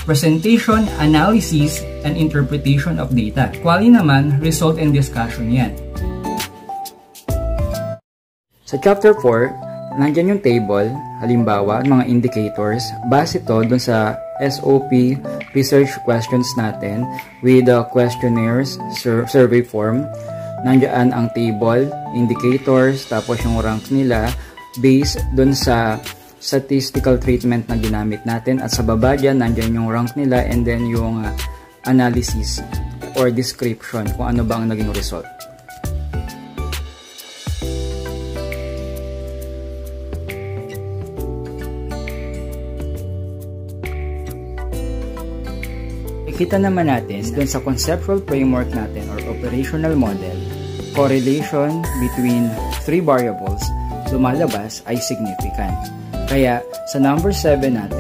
presentation, analysis, and interpretation of data. Quali naman, result and discussion yan. Sa chapter 4, nandyan yung table, halimbawa, mga indicators. Base ito dun sa SOP research questions natin with the questionnaires, survey form. Nandyan ang table, indicators, tapos yung rank nila based dun sa statistical treatment na ginamit natin. At sa baba dyan, nandyan yung rank nila and then yung analysis or description kung ano ba ang naging result. Kita naman natin dun sa conceptual framework natin or operational model, correlation between three variables lumalabas ay significant. Kaya sa number 7 natin,